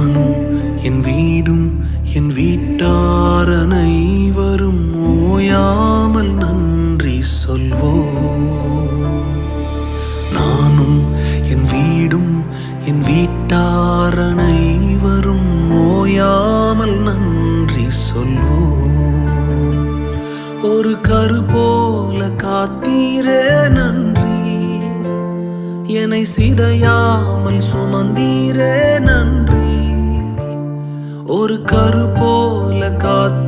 நானும் என் வீடும் என் வீட்டார் அனைவரும் ஓயாமல் நன்றி சொல்வோம். நானும் என் வீடும் என் வீட்டார் அனைவரும் ஓயாமல் நன்றி சொல்வோம். ஒரு கரு போல காத்தீரே நன்றி, என்னை சிதையாமல் சுமந்தீரே நன்றி. ஒரு கரு போல காத்தீரே